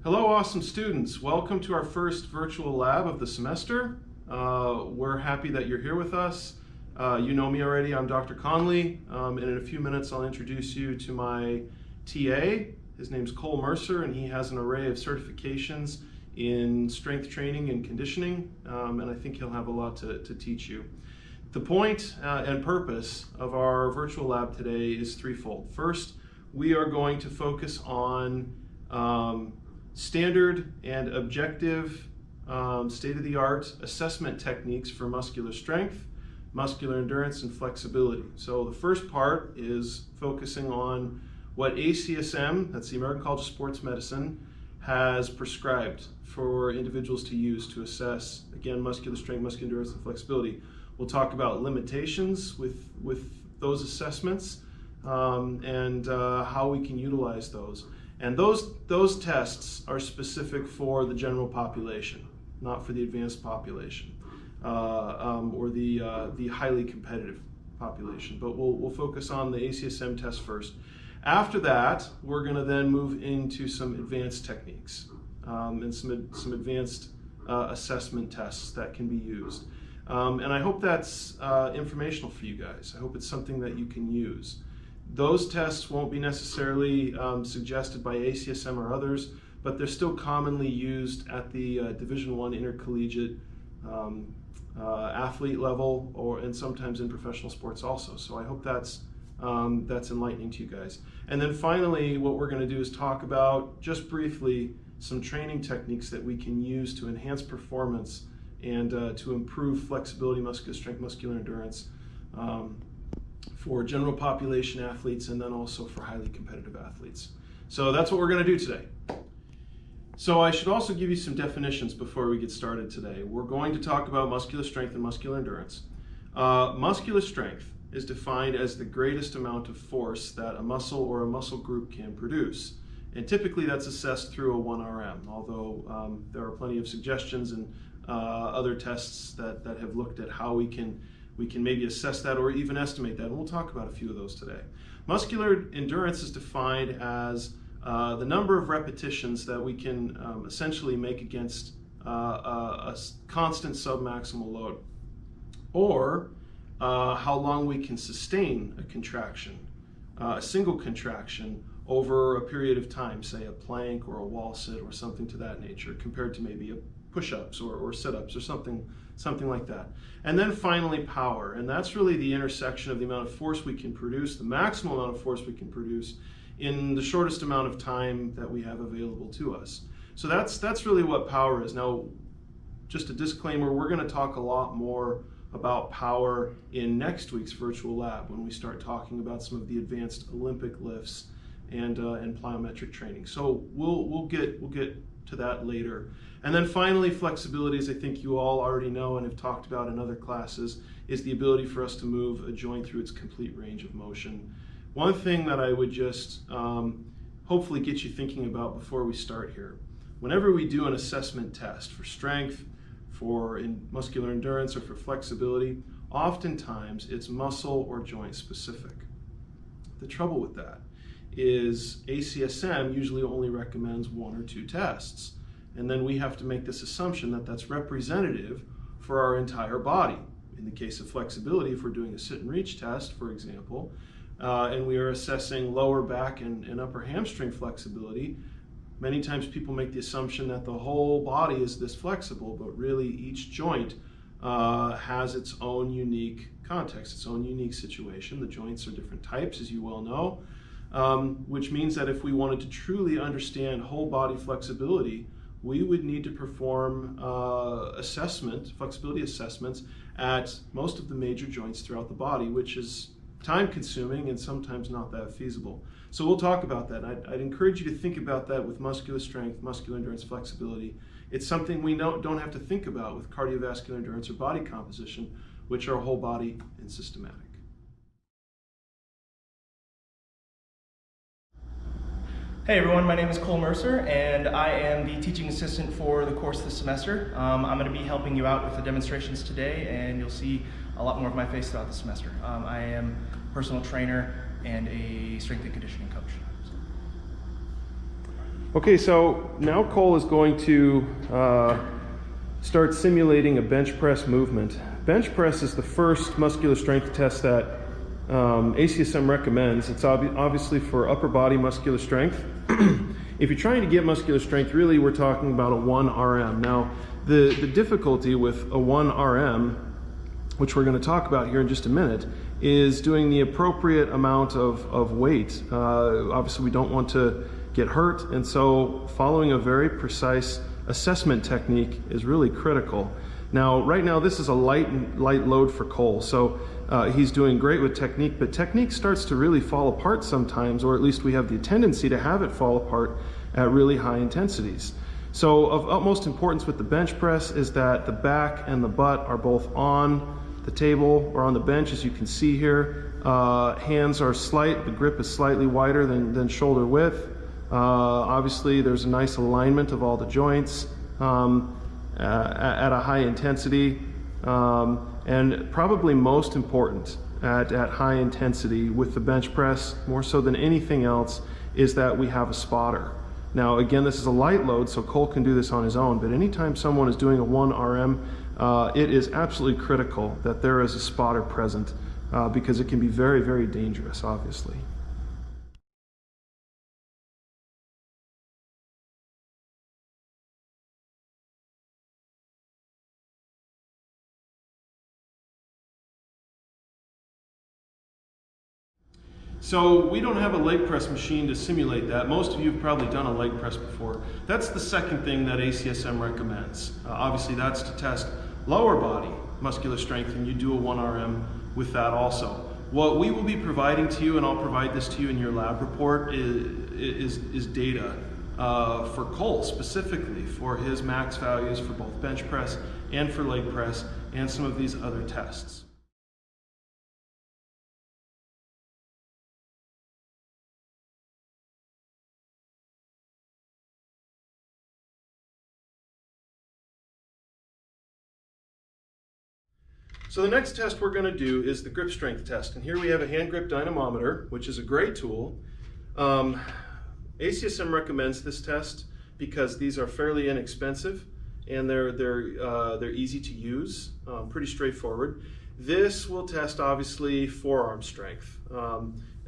Hello, awesome students. Welcome to our first virtual lab of the semester. We're happy that you're here with us. You know me already, I'm Dr. Conley, and in a few minutes I'll introduce you to my TA. His name's Cole Mercer, and he has an array of certifications in strength training and conditioning, and I think he'll have a lot to teach you. The point and purpose of our virtual lab today is threefold. First, we are going to focus on standard and objective state-of-the-art assessment techniques for muscular strength, muscular endurance, and flexibility. So the first part is focusing on what ACSM, that's the American College of Sports Medicine, has prescribed for individuals to use to assess, again, muscular strength, muscular endurance, and flexibility. We'll talk about limitations with those assessments and how we can utilize those. And those tests are specific for the general population, not for the advanced population or the highly competitive population. But we'll focus on the ACSM test first. After that, we're going to then move into some advanced techniques and some advanced assessment tests that can be used. And I hope that's informational for you guys. I hope it's something that you can use. Those tests won't be necessarily suggested by ACSM or others, but they're still commonly used at the Division I intercollegiate athlete level, and sometimes in professional sports also. So I hope that's enlightening to you guys. And then finally, what we're going to do is talk about, just briefly, some training techniques that we can use to enhance performance and to improve flexibility, muscular strength, muscular endurance, for general population athletes and then also for highly competitive athletes. So that's what we're going to do today. So I should also give you some definitions before we get started today. We're going to talk about muscular strength and muscular endurance. Muscular strength is defined as the greatest amount of force that a muscle or a muscle group can produce. And typically that's assessed through a 1RM, although there are plenty of suggestions and other tests that have looked at how we can maybe assess that or even estimate that, and we'll talk about a few of those today. Muscular endurance is defined as the number of repetitions that we can essentially make against a constant submaximal load, or how long we can sustain a contraction, a single contraction over a period of time, say a plank or a wall sit or something to that nature, compared to maybe a push-ups or sit-ups or something like that. And then finally power, and that's really the intersection of the amount of force we can produce, the maximum amount of force we can produce in the shortest amount of time that we have available to us. So that's really what power is. Now, just a disclaimer, we're going to talk a lot more about power in next week's virtual lab when we start talking about some of the advanced Olympic lifts and plyometric training. So we'll get to that later. And then finally, flexibility, as I think you all already know and have talked about in other classes, is the ability for us to move a joint through its complete range of motion. One thing that I would just hopefully get you thinking about before we start here, whenever we do an assessment test for strength, for muscular endurance, or for flexibility, oftentimes it's muscle or joint specific. The trouble with that is ACSM usually only recommends one or two tests. And then we have to make this assumption that that's representative for our entire body. In the case of flexibility, if we're doing a sit and reach test, for example, and we are assessing lower back and upper hamstring flexibility, many times people make the assumption that the whole body is this flexible, but really each joint has its own unique context, its own unique situation. The joints are different types, as you well know, which means that if we wanted to truly understand whole body flexibility, we would need to perform flexibility assessments at most of the major joints throughout the body, which is time consuming and sometimes not that feasible. So we'll talk about that. I'd encourage you to think about that with muscular strength, muscular endurance, flexibility. It's something we don't have to think about with cardiovascular endurance or body composition, which are whole body and systematic. Hey everyone, my name is Cole Mercer and I am the teaching assistant for the course this semester. I'm going to be helping you out with the demonstrations today, and you'll see a lot more of my face throughout the semester. I am a personal trainer and a strength and conditioning coach. Okay, so now Cole is going to start simulating a bench press movement. Bench press is the first muscular strength test that ACSM recommends. It's obviously for upper body muscular strength. If you're trying to get muscular strength, really we're talking about a 1 RM. Now, the difficulty with a 1 RM, which we're going to talk about here in just a minute, is doing the appropriate amount of weight. Obviously, we don't want to get hurt, and so following a very precise assessment technique is really critical. Now, right now, this is a light load for Cole, so he's doing great with technique, but technique starts to really fall apart sometimes, or at least we have the tendency to have it fall apart at really high intensities. So of utmost importance with the bench press is that the back and the butt are both on the table or on the bench, as you can see here. Hands are slight, the grip is slightly wider than shoulder width. Obviously there's a nice alignment of all the joints at a high intensity. And probably most important at high intensity with the bench press, more so than anything else, is that we have a spotter. Now again, this is a light load, so Cole can do this on his own, but anytime someone is doing a 1 RM, it is absolutely critical that there is a spotter present because it can be very, very dangerous, obviously. So we don't have a leg press machine to simulate that. Most of you have probably done a leg press before. That's the second thing that ACSM recommends. Obviously that's to test lower body muscular strength, and you do a 1 RM with that also. What we will be providing to you, and I'll provide this to you in your lab report, is data for Cole specifically for his max values for both bench press and for leg press and some of these other tests. So the next test we're going to do is the grip strength test. And here we have a hand grip dynamometer, which is a great tool. ACSM recommends this test because these are fairly inexpensive and they're easy to use, pretty straightforward. This will test obviously forearm strength.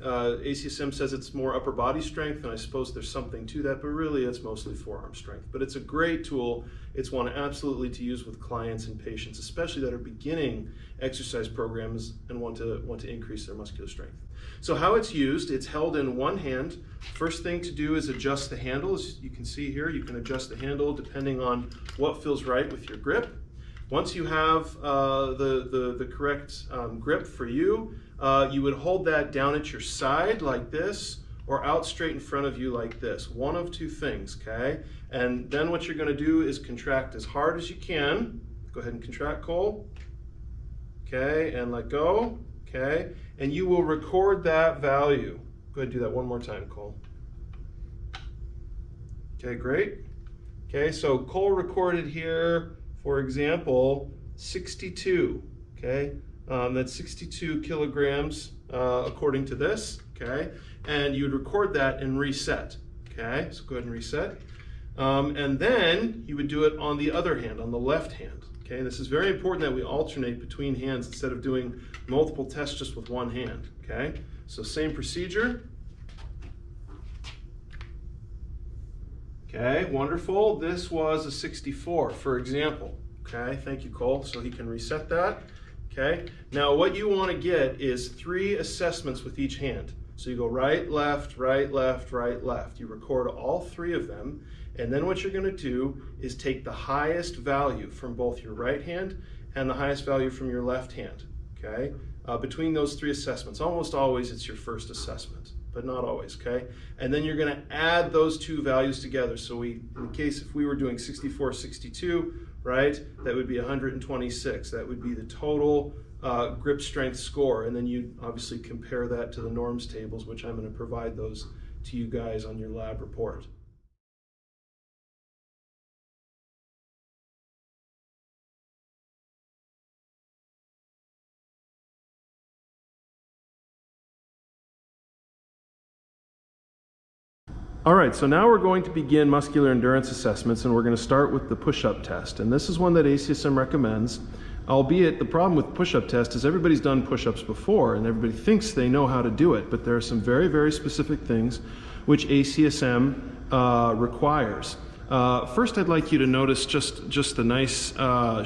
ACSM says it's more upper body strength, and I suppose there's something to that, but really it's mostly forearm strength. But it's a great tool. It's one absolutely to use with clients and patients, especially that are beginning exercise programs and want to increase their muscular strength. So how it's used, it's held in one hand. First thing to do is adjust the handle. As you can see here, you can adjust the handle depending on what feels right with your grip. Once you have the correct grip for you, you would hold that down at your side like this, or out straight in front of you like this. One of two things, okay? And then what you're gonna do is contract as hard as you can. Go ahead and contract, Cole. Okay, and let go, okay? And you will record that value. Go ahead and do that one more time, Cole. Okay, great. Okay, so Cole recorded here, for example, 62, okay? That's 62 kilograms according to this, okay? And you would record that and reset, okay? So go ahead and reset. And then you would do it on the other hand, on the left hand, okay? This is very important that we alternate between hands instead of doing multiple tests just with one hand, okay? So same procedure. Okay, wonderful. This was a 64, for example. Okay, thank you, Cole. So he can reset that. Okay, now what you want to get is 3 assessments with each hand. So you go right, left, right, left, right, left. You record all 3 of them, and then what you're going to do is take the highest value from both your right hand and the highest value from your left hand. Okay, between those 3 assessments. Almost always it's your first assessment, but not always, okay? And then you're gonna add those 2 values together. So in the case if we were doing 64, 62, right, that would be 126. That would be the total grip strength score. And then you obviously compare that to the norms tables, which I'm gonna provide those to you guys on your lab report. All right, so now we're going to begin muscular endurance assessments, and we're going to start with the push-up test. And this is one that ACSM recommends, albeit the problem with push-up test is everybody's done push-ups before and everybody thinks they know how to do it, but there are some very, very specific things which ACSM requires. First, I'd like you to notice just the nice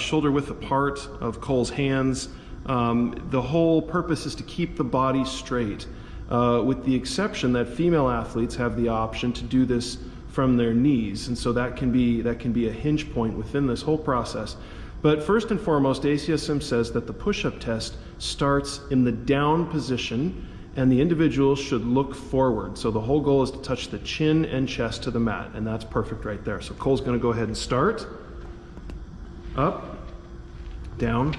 shoulder width apart of Cole's hands. The whole purpose is to keep the body straight. With the exception that female athletes have the option to do this from their knees, and so that can be a hinge point within this whole process. But first and foremost, ACSM says that the push-up test starts in the down position, and the individual should look forward. So the whole goal is to touch the chin and chest to the mat, and that's perfect right there. So Cole's going to go ahead and start. Up, down,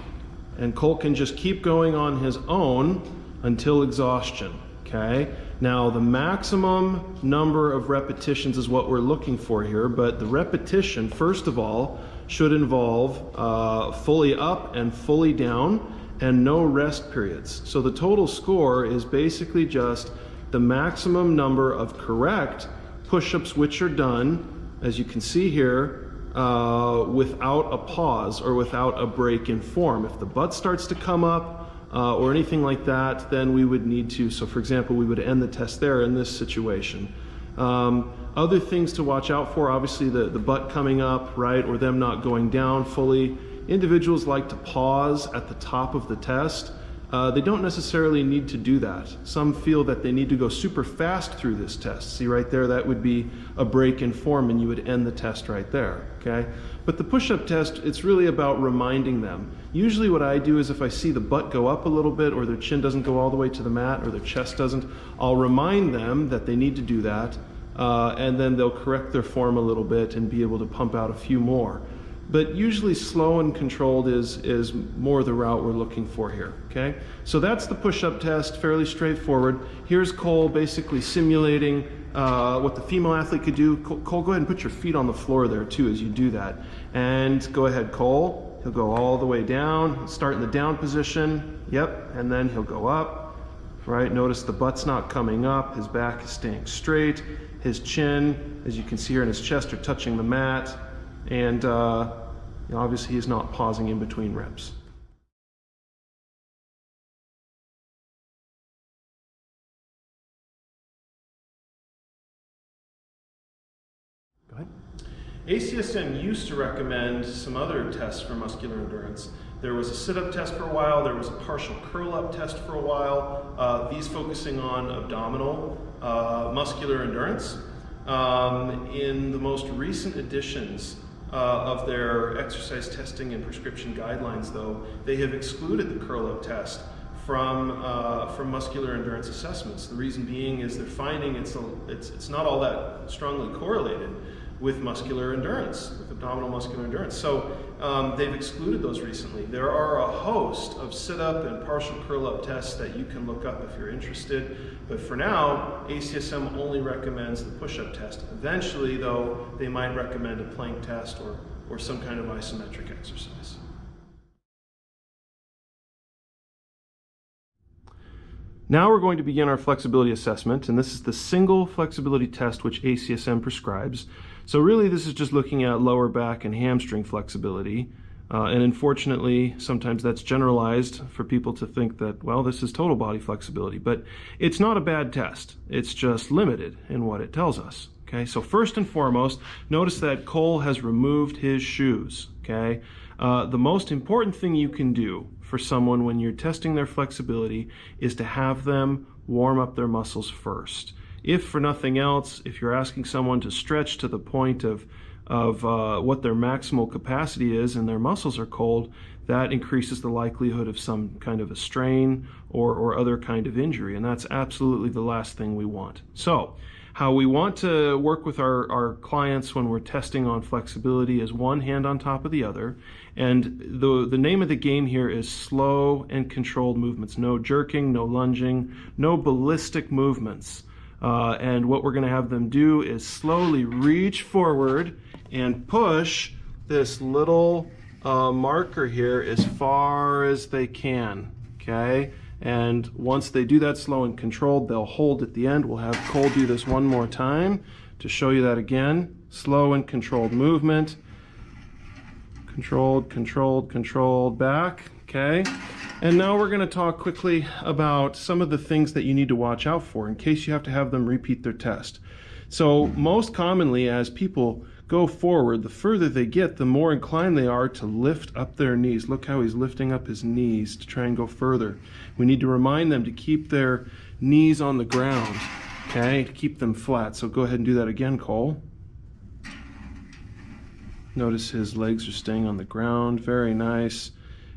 and Cole can just keep going on his own until exhaustion. Okay, now the maximum number of repetitions is what we're looking for here, but the repetition, first of all, should involve fully up and fully down and no rest periods. So the total score is basically just the maximum number of correct push-ups which are done, as you can see here, without a pause or without a break in form. If the butt starts to come up, or anything like that, then we would need to, so for example, we would end the test there in this situation. Other things to watch out for, obviously the butt coming up, right, or them not going down fully. Individuals like to pause at the top of the test. They don't necessarily need to do that. Some feel that they need to go super fast through this test. See right there, that would be a break in form and you would end the test right there, okay? But the push-up test, it's really about reminding them. Usually what I do is if I see the butt go up a little bit or their chin doesn't go all the way to the mat or their chest doesn't, I'll remind them that they need to do that, and then they'll correct their form a little bit and be able to pump out a few more. But usually slow and controlled is more the route we're looking for here, okay? So that's the push-up test, fairly straightforward. Here's Cole basically simulating what the female athlete could do. Cole, go ahead and put your feet on the floor there too as you do that. And go ahead, Cole. He'll go all the way down, start in the down position, yep, and then he'll go up, right? Notice the butt's not coming up, his back is staying straight, his chin, as you can see here, and his chest are touching the mat, and obviously he's not pausing in between reps. Go ahead. ACSM used to recommend some other tests for muscular endurance. There was a sit-up test for a while, there was a partial curl-up test for a while, these focusing on abdominal muscular endurance. In the most recent editions of their exercise testing and prescription guidelines, though, they have excluded the curl-up test from muscular endurance assessments. The reason being is they're finding it's not all that strongly correlated with muscular endurance, with abdominal muscular endurance. So they've excluded those recently. There are a host of sit-up and partial curl-up tests that you can look up if you're interested. But for now, ACSM only recommends the push-up test. Eventually, though, they might recommend a plank test or some kind of isometric exercise. Now we're going to begin our flexibility assessment, and this is the single flexibility test which ACSM prescribes. So really this is just looking at lower back and hamstring flexibility, and unfortunately sometimes that's generalized for people to think that, well, this is total body flexibility, but it's not a bad test. It's just limited in what it tells us. Okay, so first and foremost, notice that Cole has removed his shoes. Okay, the most important thing you can do for someone when you're testing their flexibility is to have them warm up their muscles first. If for nothing else, if you're asking someone to stretch to the point of what their maximal capacity is and their muscles are cold, that increases the likelihood of some kind of a strain or other kind of injury, and that's absolutely the last thing we want. So how we want to work with our clients when we're testing on flexibility is one hand on top of the other, and the name of the game here is slow and controlled movements. No jerking, no lunging, no ballistic movements. And what we're going to have them do is slowly reach forward and push this little marker here as far as they can, okay? And once they do that slow and controlled, they'll hold at the end. We'll have Cole do this one more time. to show you that again. Slow and controlled movement. Controlled, controlled, controlled, back. Okay. And now we're going to talk quickly about some of the things that you need to watch out for in case you have to have them repeat their test. So most commonly, as people go forward, the further they get, the more inclined they are to lift up their knees. Look how he's lifting up his knees to try and go further. We need to remind them to keep their knees on the ground, okay, to keep them flat. So go ahead and do that again, Cole. Notice his legs are staying on the ground. Very nice.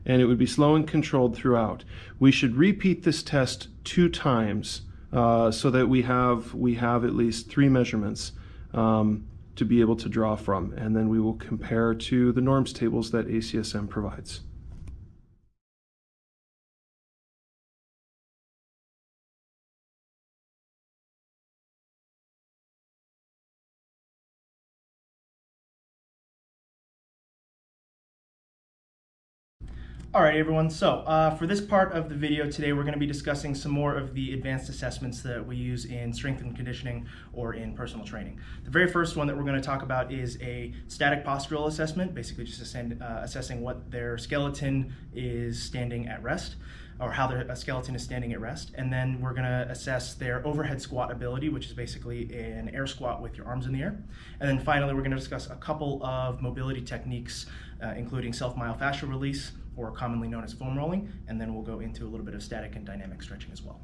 And it would be slow and controlled throughout. We should repeat this test 2 times so that we have at least 3 measurements to be able to draw from, and then we will compare to the norms tables that ACSM provides. Alright everyone, so for this part of the video today we're going to be discussing some more of the advanced assessments that we use in strength and conditioning or in personal training. The very first one that we're going to talk about is a static postural assessment, basically just assessing what their skeleton is standing at rest, or how their skeleton is standing at rest. And then we're going to assess their overhead squat ability, which is basically an air squat with your arms in the air. And then finally we're going to discuss a couple of mobility techniques, including self-myofascial release, or commonly known as foam rolling, and then we'll go into a little bit of static and dynamic stretching as well.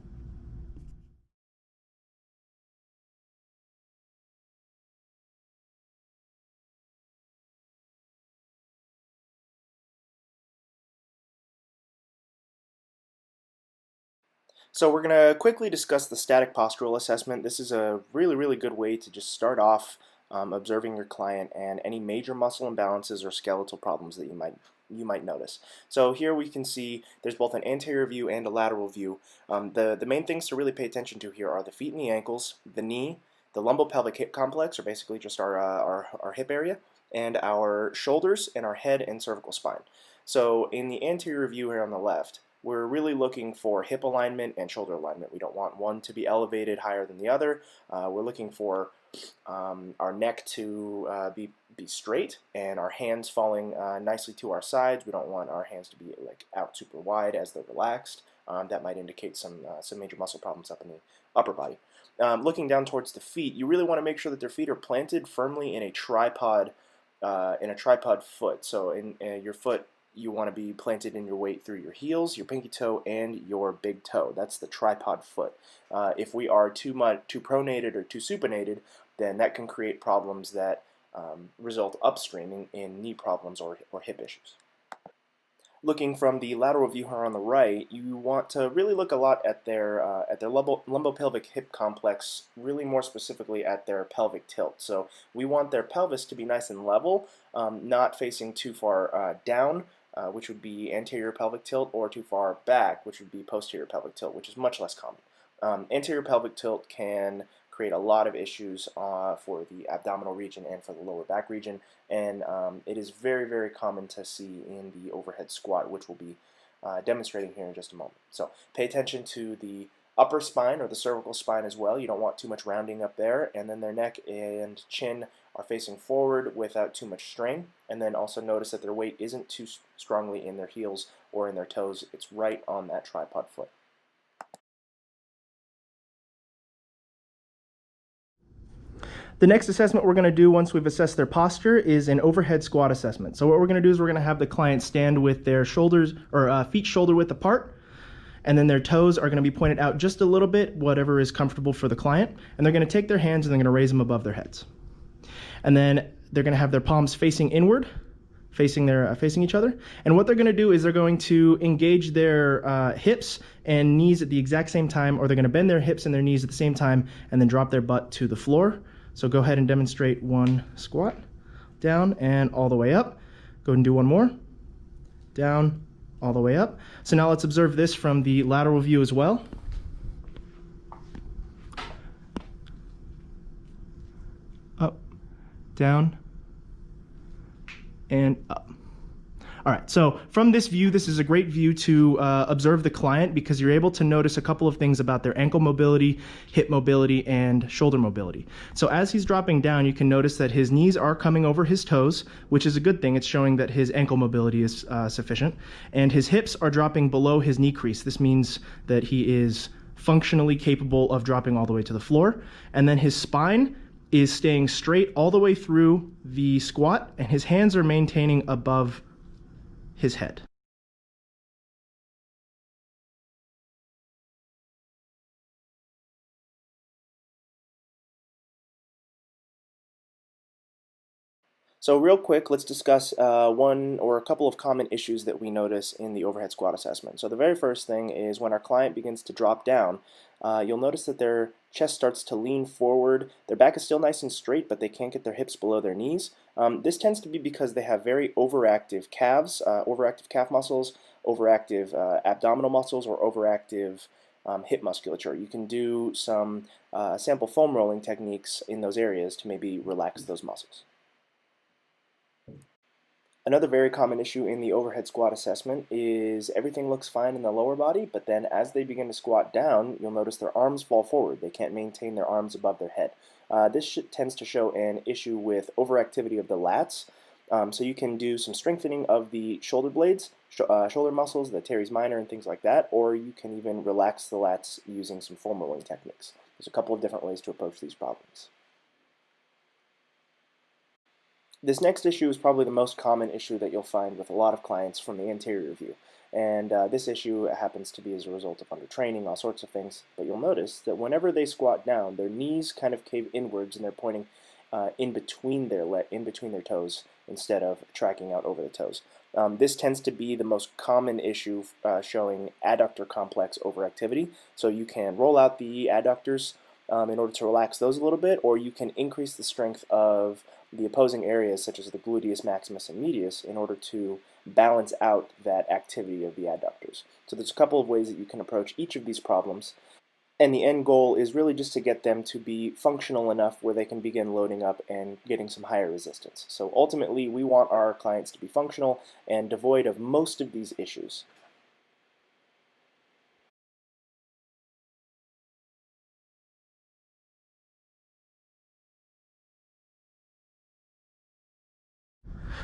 So we're going to quickly discuss the static postural assessment. This is a really good way to just start off observing your client and any major muscle imbalances or skeletal problems that you might notice. So here we can see there's both an anterior view and a lateral view. The main things to really pay attention to here are the feet and the ankles, the knee, the lumbopelvic hip complex, or basically just our hip area, and our shoulders and our head and cervical spine. So in the anterior view here on the left, we're really looking for hip alignment and shoulder alignment. We don't want one to be elevated higher than the other. We're looking for our neck to be straight and our hands falling nicely to our sides. We don't want our hands to be like out super wide as they're relaxed. That might indicate some major muscle problems up in the upper body. Looking down towards the feet, you really want to make sure that their feet are planted firmly in a tripod foot. So in your foot, you want to be planted in your weight through your heels, your pinky toe, and your big toe. That's the tripod foot. If we are too pronated or too supinated, then that can create problems that result upstream in knee problems or hip issues. Looking from the lateral view here on the right, you want to really look a lot at their lumbopelvic hip complex, really more specifically at their pelvic tilt. So we want their pelvis to be nice and level, not facing too far down, which would be anterior pelvic tilt, or too far back, which would be posterior pelvic tilt, which is much less common. Anterior pelvic tilt can create a lot of issues for the abdominal region and for the lower back region, and it is very common to see in the overhead squat, which we'll be demonstrating here in just a moment. So pay attention to the upper spine or the cervical spine as well. You don't want too much rounding up there, and then their neck and chin are facing forward without too much strain. And then also notice that their weight isn't too strongly in their heels or in their toes. It's right on that tripod foot. The next assessment we're going to do once we've assessed their posture is an overhead squat assessment. So what we're going to do is we're going to have the client stand with their shoulders or feet shoulder width apart, and then their toes are going to be pointed out just a little bit, whatever is comfortable for the client, and they're going to take their hands and they're going to raise them above their heads. And then they're going to have their palms facing inward, facing each other. And what they're going to do is they're going to engage their hips and knees at the exact same time, or they're going to bend their hips and their knees at the same time and then drop their butt to the floor. So go ahead and demonstrate one squat, down and all the way up. Go ahead and do one more, down, all the way up. So now let's observe this from the lateral view as well. Up, down, and up. All right, so from this view, this is a great view to observe the client because you're able to notice a couple of things about their ankle mobility, hip mobility, and shoulder mobility. So as he's dropping down, you can notice that his knees are coming over his toes, which is a good thing. It's showing that his ankle mobility is sufficient. And his hips are dropping below his knee crease. This means that he is functionally capable of dropping all the way to the floor. And then his spine is staying straight all the way through the squat, and his hands are maintaining above his head. So real quick, let's discuss one or a couple of common issues that we notice in the overhead squat assessment. So the very first thing is when our client begins to drop down, you'll notice that their chest starts to lean forward. Their back is still nice and straight, but they can't get their hips below their knees. This tends to be because they have very overactive calves, overactive calf muscles, overactive abdominal muscles, or overactive hip musculature. You can do some sample foam rolling techniques in those areas to maybe relax those muscles. Another very common issue in the overhead squat assessment is everything looks fine in the lower body, but then as they begin to squat down, you'll notice their arms fall forward. They can't maintain their arms above their head. This tends to show an issue with overactivity of the lats. So you can do some strengthening of the shoulder blades, shoulder muscles, the teres minor and things like that, or you can even relax the lats using some foam rolling techniques. There's a couple of different ways to approach these problems. This next issue is probably the most common issue that you'll find with a lot of clients from the anterior view. And this issue happens to be as a result of undertraining, all sorts of things. But you'll notice that whenever they squat down, their knees kind of cave inwards and they're pointing in between their toes instead of tracking out over the toes. This tends to be the most common issue showing adductor complex overactivity. So you can roll out the adductors in order to relax those a little bit, or you can increase the strength of the opposing areas such as the gluteus maximus and medius in order to balance out that activity of the adductors. So there's a couple of ways that you can approach each of these problems, and the end goal is really just to get them to be functional enough where they can begin loading up and getting some higher resistance. So ultimately we want our clients to be functional and devoid of most of these issues.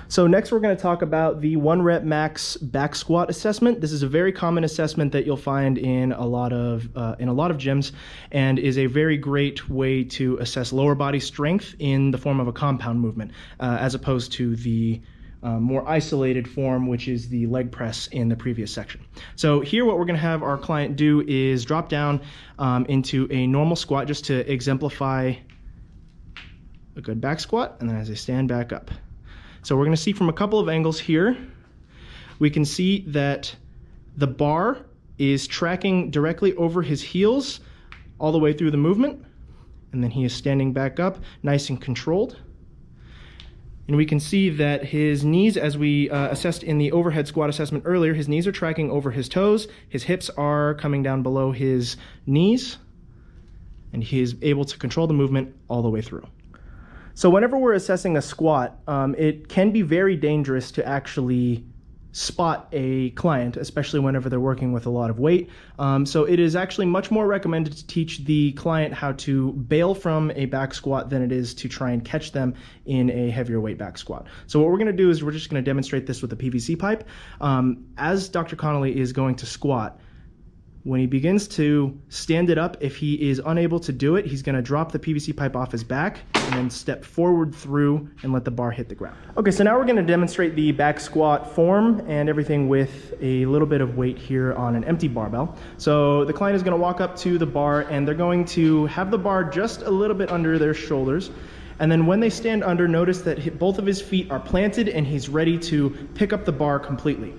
So next we're going to talk about the 1 rep max back squat assessment. This is a very common assessment that you'll find in a lot of gyms, and is a very great way to assess lower body strength in the form of a compound movement, as opposed to the more isolated form, which is the leg press in the previous section. So here what we're going to have our client do is drop down into a normal squat just to exemplify a good back squat, and then as I stand back up. So we're going to see from a couple of angles here, we can see that the bar is tracking directly over his heels all the way through the movement, and then he is standing back up nice and controlled. And we can see that his knees, as we assessed in the overhead squat assessment earlier, his knees are tracking over his toes, his hips are coming down below his knees, and he is able to control the movement all the way through. So whenever we're assessing a squat, it can be very dangerous to actually spot a client, especially whenever they're working with a lot of weight. So it is actually much more recommended to teach the client how to bail from a back squat than it is to try and catch them in a heavier weight back squat. So what we're going to do is we're just going to demonstrate this with a PVC pipe. As Dr. Connolly is going to squat, when he begins to stand it up, if he is unable to do it, he's going to drop the PVC pipe off his back and then step forward through and let the bar hit the ground. Okay, so now we're going to demonstrate the back squat form and everything with a little bit of weight here on an empty barbell. So the client is going to walk up to the bar and they're going to have the bar just a little bit under their shoulders. And then when they stand under, notice that both of his feet are planted and he's ready to pick up the bar completely.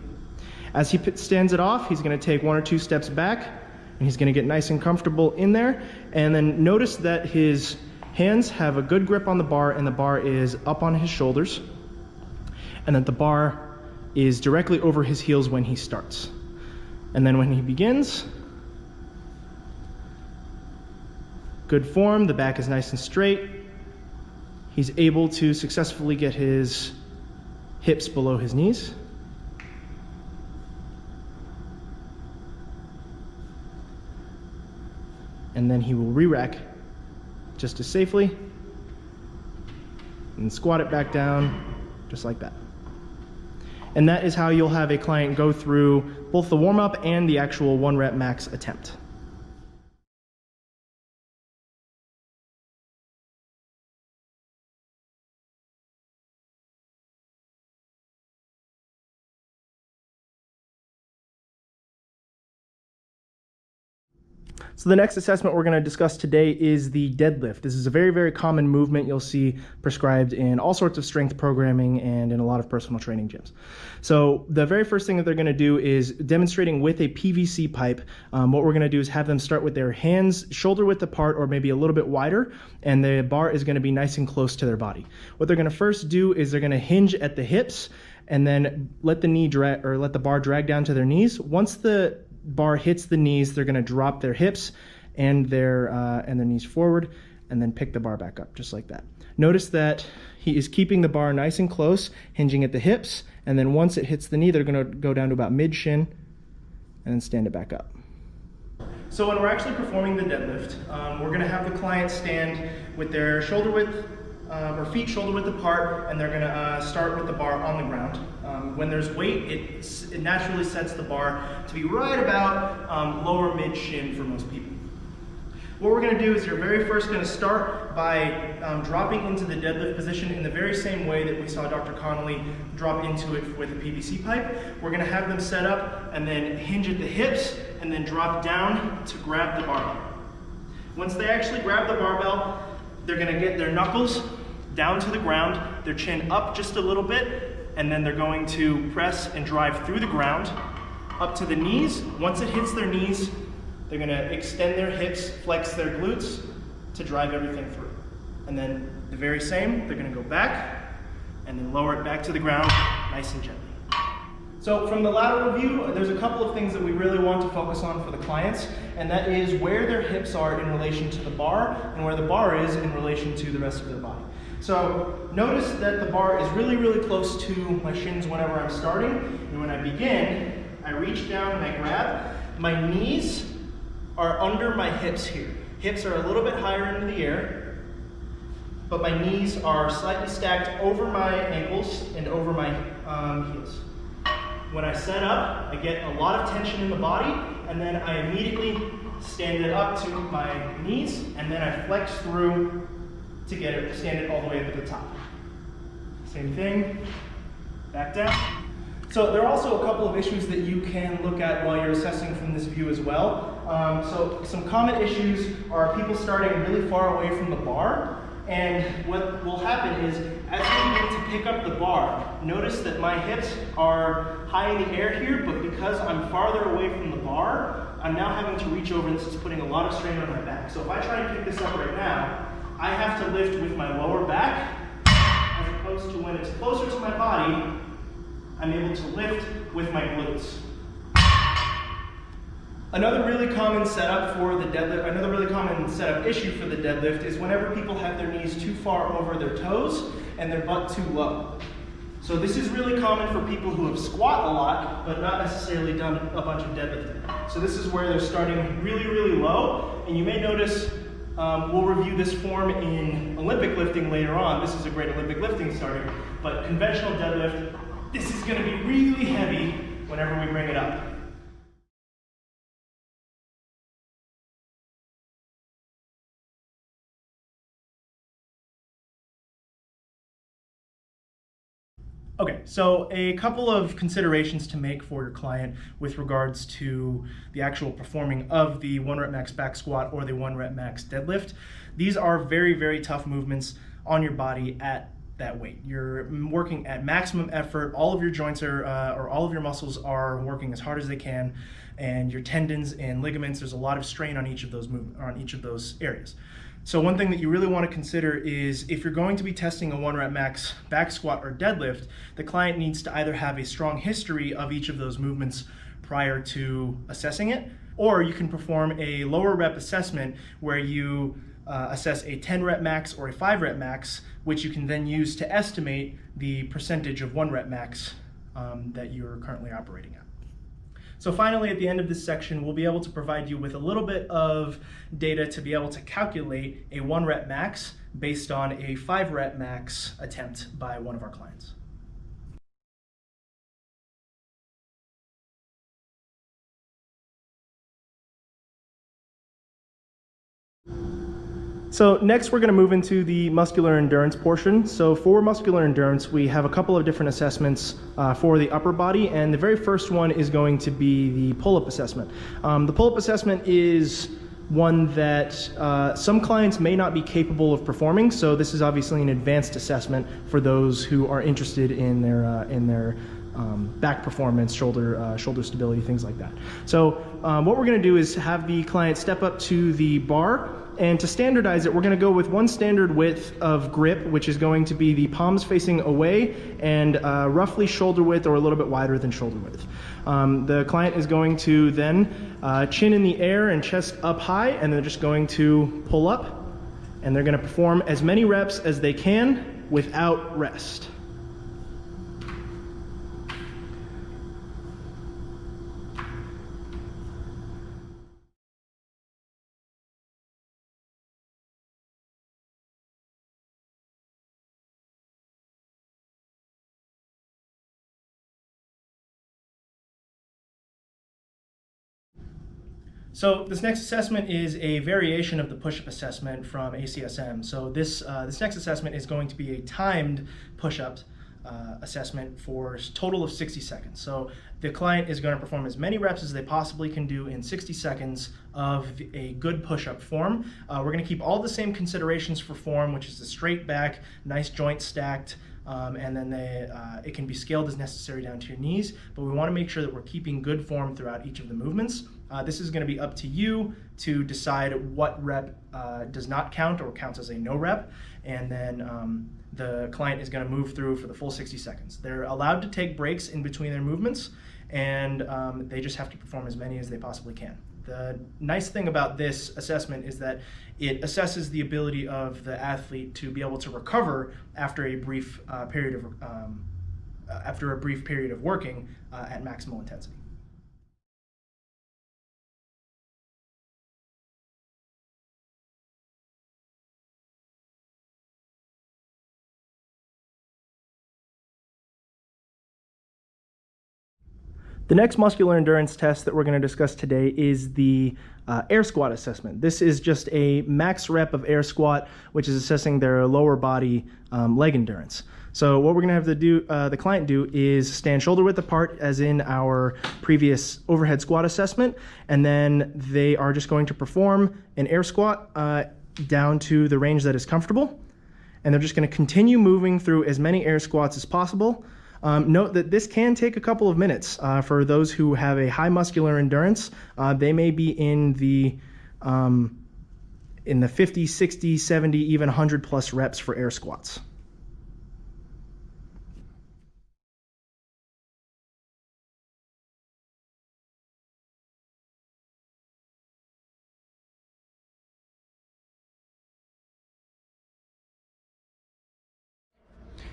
As he stands it off, he's going to take 1 or 2 steps back, and he's going to get nice and comfortable in there. And then notice that his hands have a good grip on the bar, and the bar is up on his shoulders, and that the bar is directly over his heels when he starts. And then when he begins, good form, the back is nice and straight. He's able to successfully get his hips below his knees. and then he will re-rack just as safely and squat it back down just like that. And that is how you'll have a client go through both the warm-up and the actual 1 rep max attempt. So the next assessment we're going to discuss today is the deadlift. This is a very, very common movement you'll see prescribed in all sorts of strength programming and in a lot of personal training gyms. So the very first thing that they're going to do is demonstrating with a PVC pipe. What we're going to do is have them start with their hands shoulder width apart or maybe a little bit wider, and the bar is going to be nice and close to their body. What they're going to first do is they're going to hinge at the hips and then let the bar drag down to their knees. Once the bar hits the knees, they're going to drop their hips and their knees forward and then pick the bar back up just like that. Notice that he is keeping the bar nice and close, hinging at the hips, and then once it hits the knee, they're going to go down to about mid-shin and then stand it back up. So when we're actually performing the deadlift, we're going to have the client stand with their shoulder width or feet shoulder width apart, and they're going to start with the bar on the ground. When there's weight, it naturally sets the bar to be right about lower mid-shin for most people. What we're going to do is you're very first going to start by dropping into the deadlift position in the very same way that we saw Dr. Connolly drop into it with a PVC pipe. We're going to have them set up and then hinge at the hips and then drop down to grab the barbell. Once they actually grab the barbell, they're going to get their knuckles down to the ground, their chin up just a little bit, and then they're going to press and drive through the ground up to the knees. Once it hits their knees, they're going to extend their hips, flex their glutes to drive everything through. And then the very same, they're going to go back and then lower it back to the ground nice and gently. So from the lateral view, there's a couple of things that we really want to focus on for the clients, and that is where their hips are in relation to the bar and where the bar is in relation to the rest of their body. So notice that the bar is really, really close to my shins whenever I'm starting, and when I begin, I reach down and I grab. My knees are under my hips here. Hips are a little bit higher into the air, but my knees are slightly stacked over my ankles and over my heels. When I set up, I get a lot of tension in the body, and then I immediately stand it up to my knees, and then I flex through to stand it all the way up to the top. Same thing, back down. So there are also a couple of issues that you can look at while you're assessing from this view as well. So some common issues are people starting really far away from the bar, and what will happen is as we begin to pick up the bar, notice that my hips are high in the air here, but because I'm farther away from the bar, I'm now having to reach over, and this is putting a lot of strain on my back. So if I try and pick this up right now, I have to lift with my lower back, as opposed to when it's closer to my body, I'm able to lift with my glutes. Another really common setup for the deadlift, another really common setup issue for the deadlift is whenever people have their knees too far over their toes and their butt too low. So this is really common for people who have squat a lot, but not necessarily done a bunch of deadlifting. So this is where they're starting really, really low, and you may notice we'll review this form in Olympic lifting later on. This is a great Olympic lifting starter, but conventional deadlift, this is going to be really heavy whenever we bring it up. Okay, so a couple of considerations to make for your client with regards to the actual performing of the 1 rep max back squat or the 1 rep max deadlift. These are very, very tough movements on your body at that weight. You're working at maximum effort. All of your joints or all of your muscles are working as hard as they can, and your tendons and ligaments, there's a lot of strain on each of those areas. So one thing that you really want to consider is if you're going to be testing a 1 rep max back squat or deadlift, the client needs to either have a strong history of each of those movements prior to assessing it, or you can perform a lower rep assessment where you assess a 10 rep max or a 5 rep max, which you can then use to estimate the percentage of 1 rep max that you're currently operating at. So finally, at the end of this section, we'll be able to provide you with a little bit of data to be able to calculate a 1 rep max based on a 5 rep max attempt by one of our clients. So next we're going to move into the muscular endurance portion. So for muscular endurance, we have a couple of different assessments for the upper body, and the very first one is going to be the pull-up assessment. The pull-up assessment is one that some clients may not be capable of performing, so this is obviously an advanced assessment for those who are interested in their back performance, shoulder stability, things like that. So what we're going to do is have the client step up to the bar, and to standardize it, we're going to go with one standard width of grip, which is going to be the palms facing away and roughly shoulder width or a little bit wider than shoulder width. The client is going to then chin in the air and chest up high, and they're just going to pull up, and they're going to perform as many reps as they can without rest. So this next assessment is a variation of the push-up assessment from ACSM. So this next assessment is going to be a timed push-up assessment for a total of 60 seconds. So the client is going to perform as many reps as they possibly can do in 60 seconds of a good push-up form. We're going to keep all the same considerations for form, which is the straight back, nice joint stacked, and then it can be scaled as necessary down to your knees, but we want to make sure that we're keeping good form throughout each of the movements. This is going to be up to you to decide what rep does not count or counts as a no rep, and then the client is going to move through for the full 60 seconds. They're allowed to take breaks in between their movements, and they just have to perform as many as they possibly can. The nice thing about this assessment is that it assesses the ability of the athlete to be able to recover after a brief period of working at maximal intensity. The next muscular endurance test that we're going to discuss today is the air squat assessment. This is just a max rep of air squat, which is assessing their lower body leg endurance. So what we're going to have to do, the client do, is stand shoulder width apart as in our previous overhead squat assessment, and then they are just going to perform an air squat down to the range that is comfortable, and they're just going to continue moving through as many air squats as possible. Note that this can take a couple of minutes. For those who have a high muscular endurance, they may be in the 50, 60, 70, even 100 plus reps for air squats.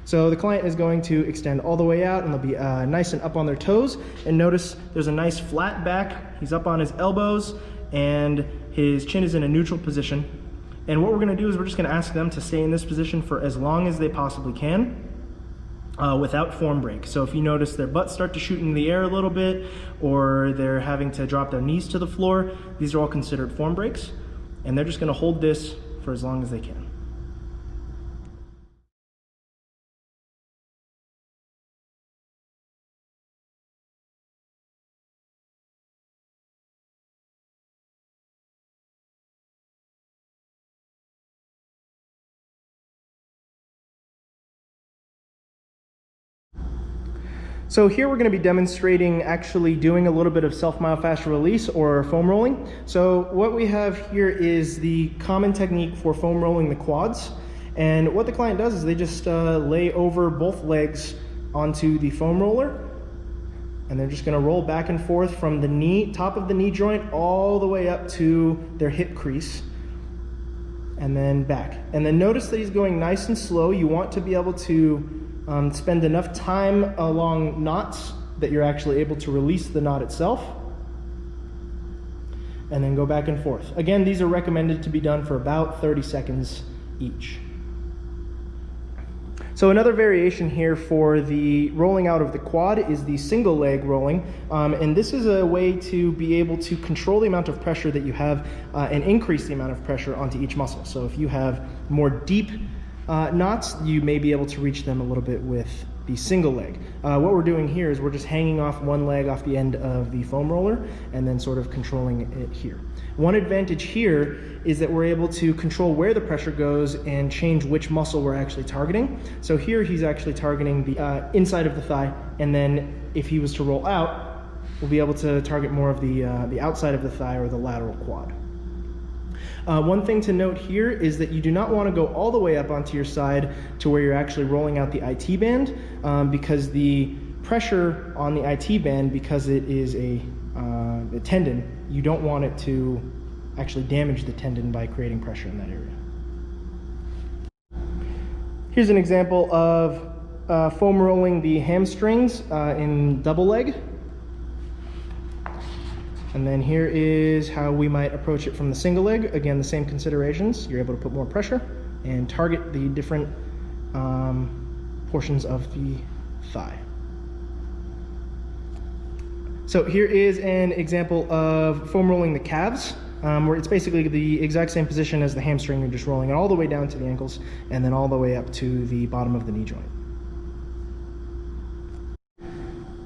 So the client is going to extend all the way out, and they'll be nice and up on their toes. And notice there's a nice flat back. He's up on his elbows, and his chin is in a neutral position. And what we're going to do is we're just going to ask them to stay in this position for as long as they possibly can without form break. So if you notice their butts start to shoot in the air a little bit, or they're having to drop their knees to the floor, these are all considered form breaks. And they're just going to hold this for as long as they can. So here we're going to be demonstrating actually doing a little bit of self-myofascial release or foam rolling. So what we have here is the common technique for foam rolling the quads. And what the client does is they just lay over both legs onto the foam roller. And they're just going to roll back and forth from the knee, top of the knee joint, all the way up to their hip crease. And then back. And then notice that he's going nice and slow. You want to be able to spend enough time along knots that you're actually able to release the knot itself. and then go back and forth. Again, these are recommended to be done for about 30 seconds each. So another variation here for the rolling out of the quad is the single leg rolling, and this is a way to be able to control the amount of pressure that you have and increase the amount of pressure onto each muscle. So if you have more deep knots, you may be able to reach them a little bit with the single leg. What we're doing here is we're just hanging off one leg off the end of the foam roller and then sort of controlling it here. One advantage here is that we're able to control where the pressure goes and change which muscle we're actually targeting. So here he's actually targeting the inside of the thigh, and then if he was to roll out, we'll be able to target more of the outside of the thigh or the lateral quad. One thing to note here is that you do not want to go all the way up onto your side to where you're actually rolling out the IT band, because the pressure on the IT band, because it is a tendon, you don't want it to actually damage the tendon by creating pressure in that area. Here's an example of foam rolling the hamstrings in double leg. And then here is how we might approach it from the single leg. Again, the same considerations. You're able to put more pressure and target the different portions of the thigh. So here is an example of foam rolling the calves, where it's basically the exact same position as the hamstring. You're just rolling it all the way down to the ankles and then all the way up to the bottom of the knee joint.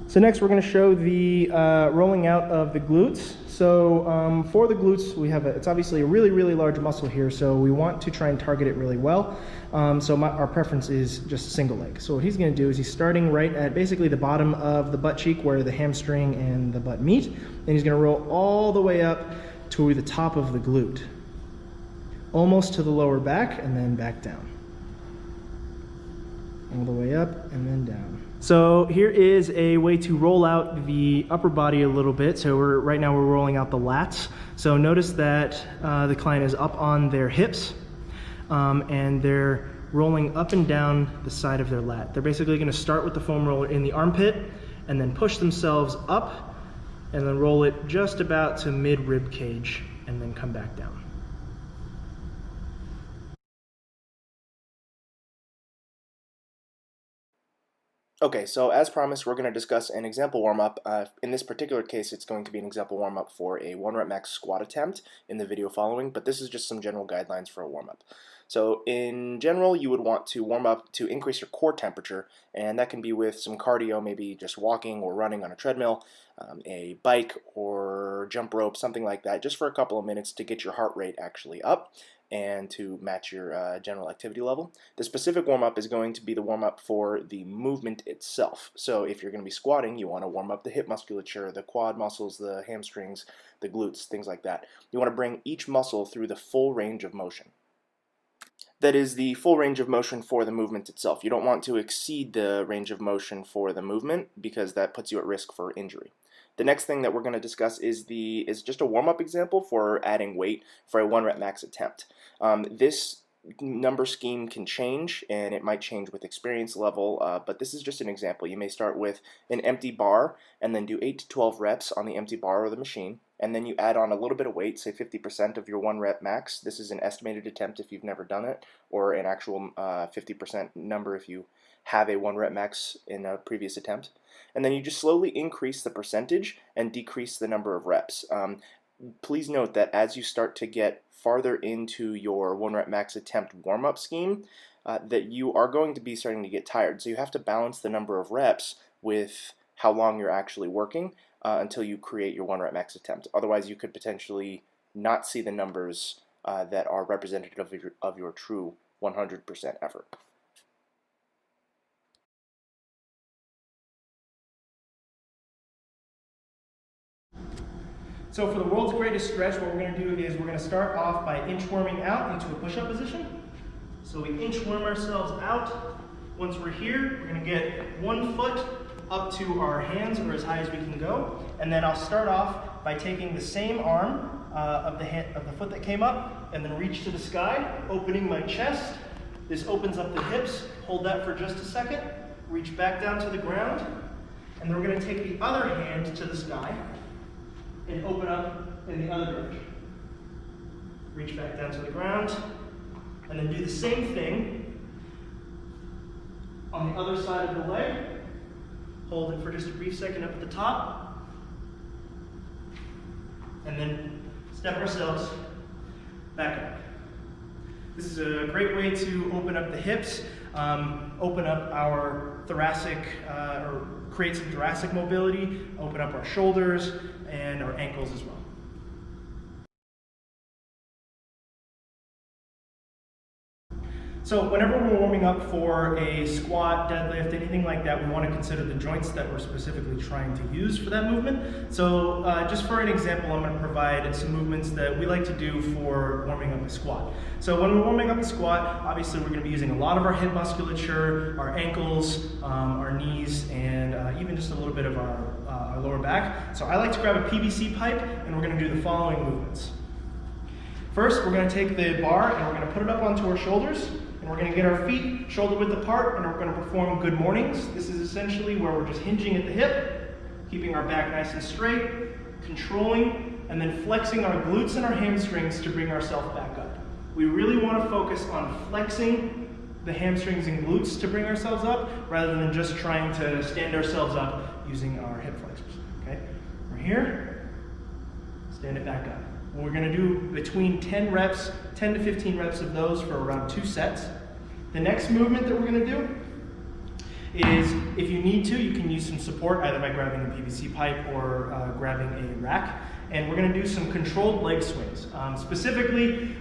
So next we're going to show the rolling out of the glutes. So for the glutes, we have it's obviously a really, really large muscle here, so we want to try and target it really well. Our preference is just single leg. So what he's going to do is he's starting right at basically the bottom of the butt cheek where the hamstring and the butt meet, and he's going to roll all the way up to the top of the glute, almost to the lower back, and then back down. All the way up and then down. So here is a way to roll out the upper body a little bit. So right now we're rolling out the lats. So notice that the client is up on their hips and they're rolling up and down the side of their lat. They're basically going to start with the foam roller in the armpit and then push themselves up and then roll it just about to mid rib cage and then come back down. Okay, so as promised, we're going to discuss an example warm-up. In this particular case, it's going to be an example warm-up for a 1 rep max squat attempt in the video following, but this is just some general guidelines for a warm-up. So in general, you would want to warm up to increase your core temperature, and that can be with some cardio, maybe just walking or running on a treadmill, a bike or jump rope, something like that, just for a couple of minutes to get your heart rate actually up and to match your general activity level. The specific warm-up is going to be the warm-up for the movement itself. So if you're going to be squatting, you want to warm up the hip musculature, the quad muscles, the hamstrings, the glutes, things like that. You want to bring each muscle through the full range of motion. That is the full range of motion for the movement itself. You don't want to exceed the range of motion for the movement because that puts you at risk for injury. The next thing that we're going to discuss is just a warm-up example for adding weight for a 1 rep max attempt. This number scheme can change, and it might change with experience level, but this is just an example. You may start with an empty bar and then do 8 to 12 reps on the empty bar or the machine, and then you add on a little bit of weight, say 50% of your 1 rep max. This is an estimated attempt if you've never done it, or an actual 50% number if you have a 1 rep max in a previous attempt. And then you just slowly increase the percentage and decrease the number of reps. Please note that as you start to get farther into your 1 rep max attempt warm-up scheme, that you are going to be starting to get tired. So you have to balance the number of reps with how long you're actually working until you create your 1 rep max attempt. Otherwise, you could potentially not see the numbers that are representative of your true 100% effort. So for the world's greatest stretch, what we're going to do is we're going to start off by inchworming out into a push-up position. So we inchworm ourselves out. Once we're here, we're going to get 1 foot up to our hands or as high as we can go. And then I'll start off by taking the same arm of the foot that came up and then reach to the sky, opening my chest. This opens up the hips. Hold that for just a second. Reach back down to the ground. And then we're going to take the other hand to the sky and open up in the other direction. Reach back down to the ground, and then do the same thing on the other side of the leg. Hold it for just a brief second up at the top, and then step ourselves back up. This is a great way to open up the hips, open up our thoracic, or create some thoracic mobility, open up our shoulders and our ankles as well. So whenever we're warming up for a squat, deadlift, anything like that, we want to consider the joints that we're specifically trying to use for that movement. So just for an example, I'm going to provide some movements that we like to do for warming up a squat. So when we're warming up a squat, obviously we're going to be using a lot of our hip musculature, our ankles, our knees, and even just a little bit of our lower back. So I like to grab a PVC pipe, and we're going to do the following movements. First, we're going to take the bar and we're going to put it up onto our shoulders. And we're going to get our feet shoulder width apart, and we're going to perform good mornings. This is essentially where we're just hinging at the hip, keeping our back nice and straight, controlling, and then flexing our glutes and our hamstrings to bring ourselves back up. We really want to focus on flexing the hamstrings and glutes to bring ourselves up, rather than just trying to stand ourselves up using our hip flexors. Okay? We're here, stand it back up. We're going to do between 10 to 15 reps of those for around 2 sets. The next movement that we're going to do is, if you need to, you can use some support either by grabbing a PVC pipe or grabbing a rack. And we're going to do some controlled leg swings. Specifically,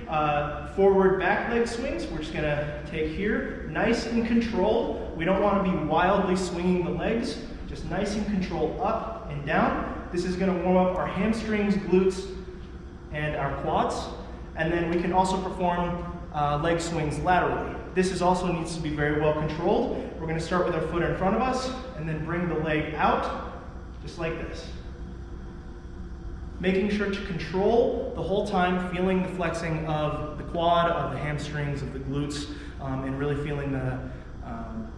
forward back leg swings. We're just going to take here, nice and controlled. We don't want to be wildly swinging the legs, just nice and controlled up and down. This is going to warm up our hamstrings, glutes, and our quads. And then we can also perform leg swings laterally. This also needs to be very well controlled. We're going to start with our foot in front of us and then bring the leg out, just like this. Making sure to control the whole time, feeling the flexing of the quad, of the hamstrings, of the glutes, and really feeling the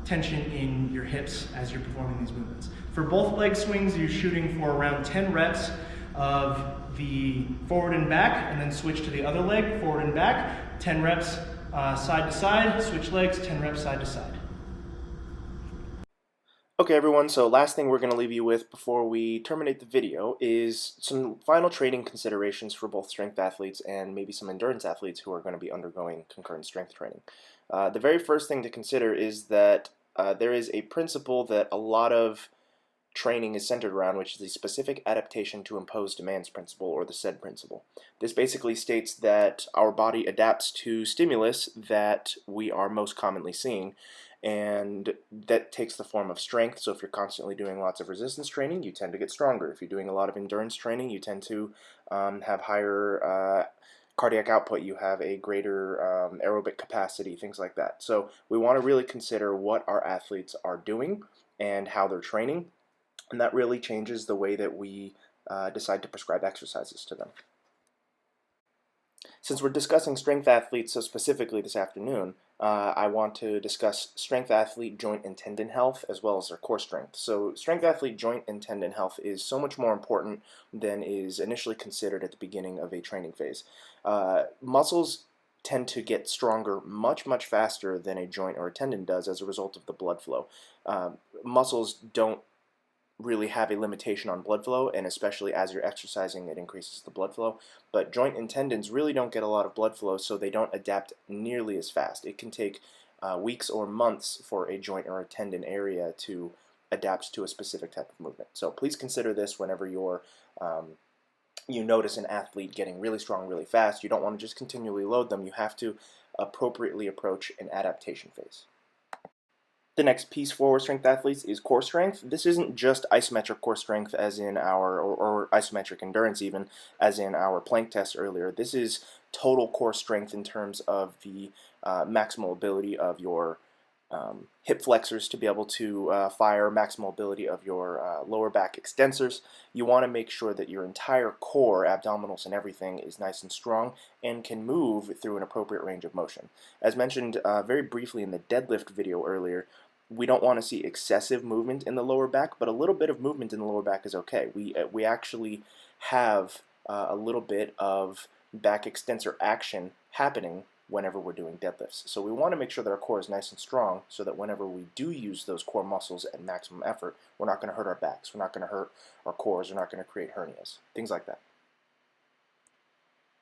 tension in your hips as you're performing these movements. For both leg swings, you're shooting for around 10 reps of the forward and back, and then switch to the other leg, forward and back, 10 reps side to side, switch legs, 10 reps side to side. Okay everyone, so last thing we're going to leave you with before we terminate the video is some final training considerations for both strength athletes and maybe some endurance athletes who are going to be undergoing concurrent strength training. The very first thing to consider is that there is a principle that a lot of training is centered around, which is the specific adaptation to imposed demands principle, or the SAID principle. This basically states that our body adapts to stimulus that we are most commonly seeing, and that takes the form of strength. So if you're constantly doing lots of resistance training, you tend to get stronger. If you're doing a lot of endurance training, you tend to have higher cardiac output, you have a greater aerobic capacity, things like that. So we want to really consider what our athletes are doing and how they're training. And that really changes the way that we decide to prescribe exercises to them. Since we're discussing strength athletes so specifically this afternoon, I want to discuss strength athlete joint and tendon health as well as their core strength. So strength athlete joint and tendon health is so much more important than is initially considered at the beginning of a training phase. Muscles tend to get stronger much faster than a joint or a tendon does as a result of the blood flow. Muscles don't really have a limitation on blood flow, and especially as you're exercising, it increases the blood flow. But joint and tendons really don't get a lot of blood flow, so they don't adapt nearly as fast. It can take weeks or months for a joint or a tendon area to adapt to a specific type of movement. So please consider this whenever you're you notice an athlete getting really strong really fast. You don't want to just continually load them. You have to appropriately approach an adaptation phase. The next piece for strength athletes is core strength. This isn't just isometric core strength as in our, or isometric endurance even, as in our plank test earlier. This is total core strength in terms of the maximal ability of your hip flexors to be able to fire, maximal ability of your lower back extensors. You want to make sure that your entire core, abdominals and everything, is nice and strong and can move through an appropriate range of motion. As mentioned very briefly in the deadlift video earlier, we don't want to see excessive movement in the lower back, but a little bit of movement in the lower back is okay. We actually have a little bit of back extensor action happening whenever we're doing deadlifts. So we want to make sure that our core is nice and strong so that whenever we do use those core muscles at maximum effort, we're not going to hurt our backs, we're not going to hurt our cores, we're not going to create hernias, things like that.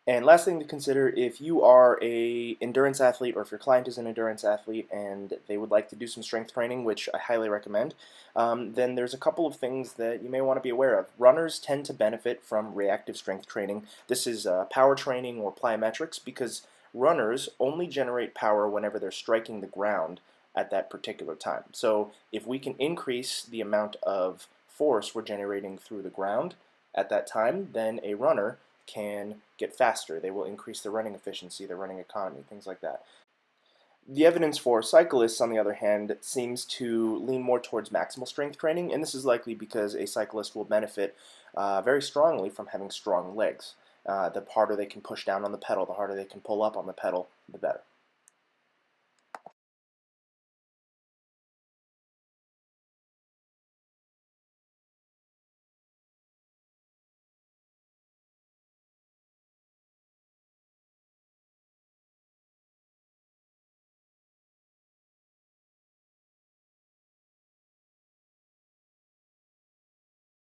And last thing to consider, if you are a endurance athlete or if your client is an endurance athlete and they would like to do some strength training, which I highly recommend, then there's a couple of things that you may want to be aware of. Runners tend to benefit from reactive strength training. This is power training or plyometrics because runners only generate power whenever they're striking the ground at that particular time. So if we can increase the amount of force we're generating through the ground at that time, then a runner can get faster. They will increase their running efficiency, their running economy, things like that. The evidence for cyclists, on the other hand, seems to lean more towards maximal strength training, and this is likely because a cyclist will benefit very strongly from having strong legs. The harder they can push down on the pedal, the harder they can pull up on the pedal, the better.